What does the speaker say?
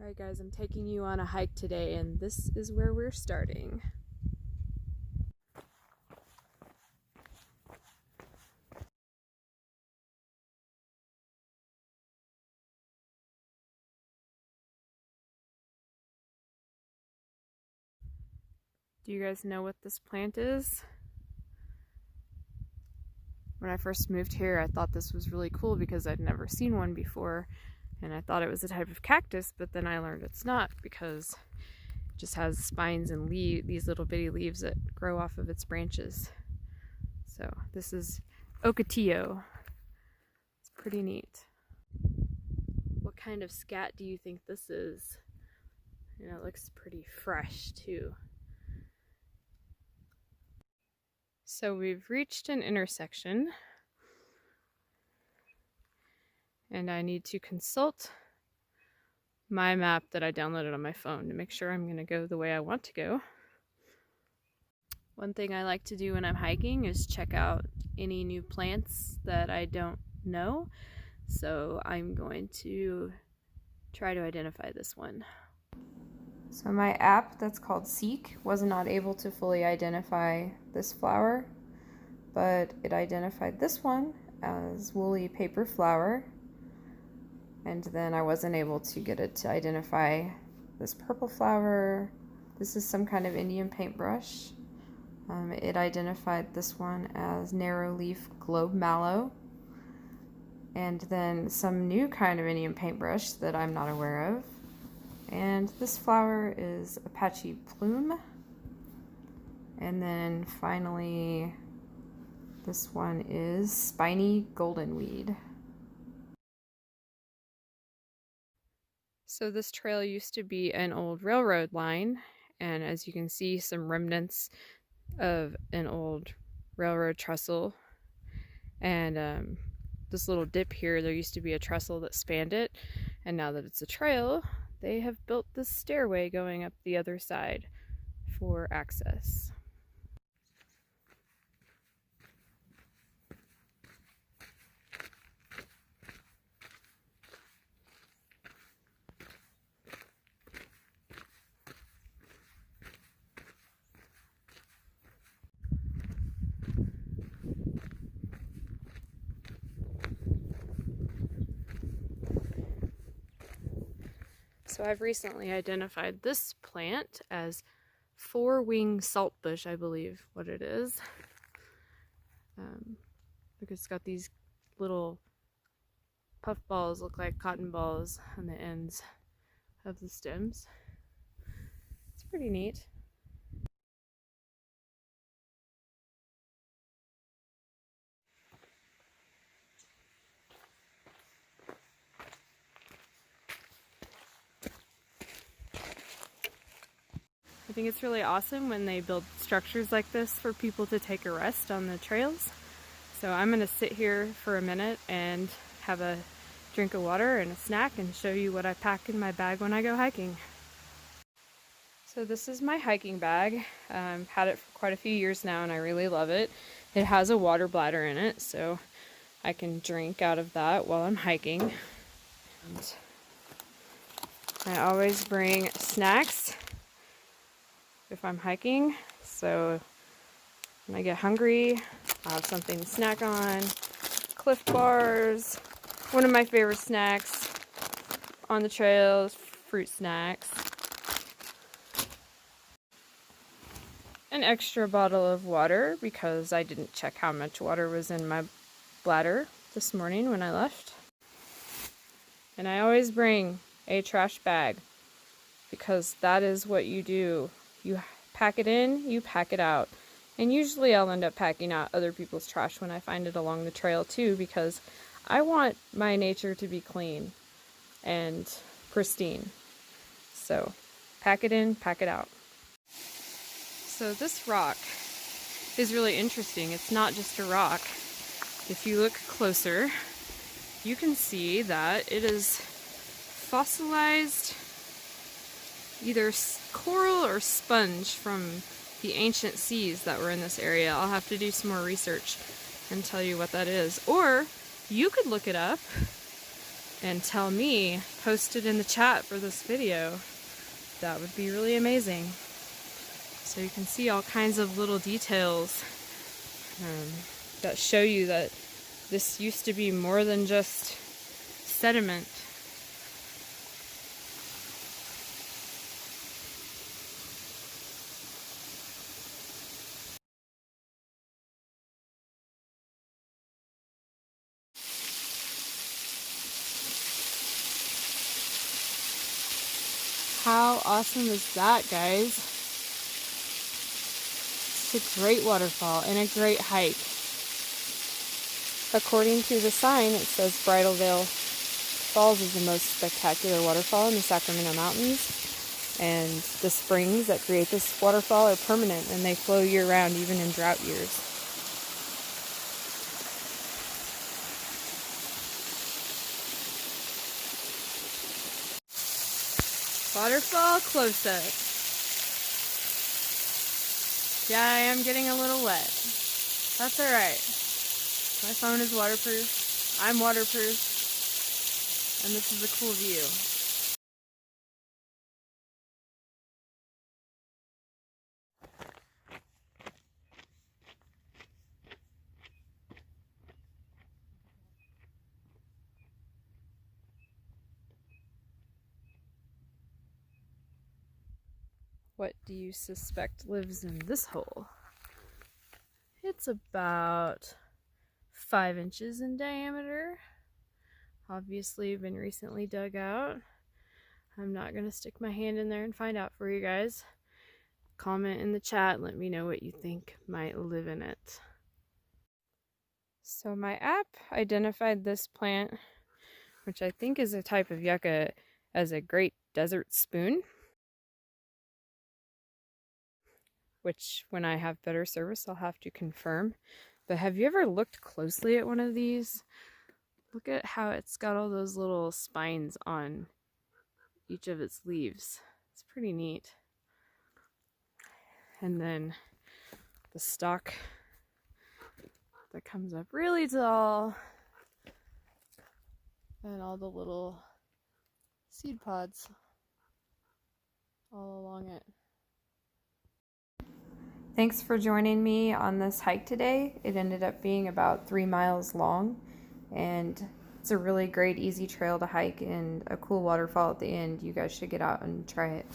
Alright guys, I'm taking you on a hike today and this is where we're starting. Do you guys know what this plant is? When I first moved here, I thought this was really cool because I'd never seen one before, and I thought it was a type of cactus, but then I learned it's not because it just has spines and these little bitty leaves that grow off of its branches. So this is Ocotillo. It's pretty neat. What kind of scat do you think this is? You know, it looks pretty fresh too. So we've reached an intersection and I need to consult my map that I downloaded on my phone to make sure I'm going to go the way I want to go. One thing I like to do when I'm hiking is check out any new plants that I don't know. So I'm going to try to identify this one. So my app that's called Seek was not able to fully identify this flower, but it identified this one as woolly paper flower. And then I wasn't able to get it to identify this purple flower. This is some kind of Indian paintbrush. It identified this one as narrow leaf globe mallow. And then some new kind of Indian paintbrush that I'm not aware of. And this flower is Apache plume. And then finally, this one is spiny goldenweed. So this trail used to be an old railroad line, and as you can see, some remnants of an old railroad trestle. And this little dip here, there used to be a trestle that spanned it, and now that it's a trail, they have built this stairway going up the other side for access. So I've recently identified this plant as four-wing saltbush, I believe what it is. Look, it's got these little puff balls, look like cotton balls on the ends of the stems. It's pretty neat. I think it's really awesome when they build structures like this for people to take a rest on the trails. So I'm going to sit here for a minute and have a drink of water and a snack and show you what I pack in my bag when I go hiking. So this is my hiking bag. I've had it for quite a few years now and I really love it. It has a water bladder in it, so I can drink out of that while I'm hiking. And I always bring snacks if I'm hiking, so when I get hungry, I'll have something to snack on. Cliff Bars, one of my favorite snacks on the trails, fruit snacks. An extra bottle of water because I didn't check how much water was in my bladder this morning when I left. And I always bring a trash bag because that is what you do. You pack it in, you pack it out. And usually I'll end up packing out other people's trash when I find it along the trail too, because I want my nature to be clean and pristine. So pack it in, pack it out. So this rock is really interesting. It's not just a rock. If you look closer, you can see that it is fossilized either coral or sponge from the ancient seas that were in this area. I'll have to do some more research and tell you what that is. Or you could look it up and tell me, post it in the chat for this video. That would be really amazing. So you can see all kinds of little details that show you that this used to be more than just sediment. How awesome is that, guys? It's a great waterfall and a great hike. According to the sign, it says Bridal Falls is the most spectacular waterfall in the Sacramento Mountains. And the springs that create this waterfall are permanent and they flow year-round, even in drought years. Waterfall close-up. Yeah, I am getting a little wet. That's alright. My phone is waterproof. I'm waterproof. And this is a cool view. What do you suspect lives in this hole? It's about 5 inches in diameter. Obviously been recently dug out. I'm not going to stick my hand in there and find out for you guys. Comment in the chat, let me know what you think might live in it. So my app identified this plant, which I think is a type of yucca, as a great desert spoon. Which when I have better service, I'll have to confirm. But have you ever looked closely at one of these? Look at how it's got all those little spines on each of its leaves. It's pretty neat. And then the stalk that comes up really tall. And all the little seed pods all along it. Thanks for joining me on this hike today. It ended up being about 3 miles long, and it's a really great, easy trail to hike and a cool waterfall at the end. You guys should get out and try it.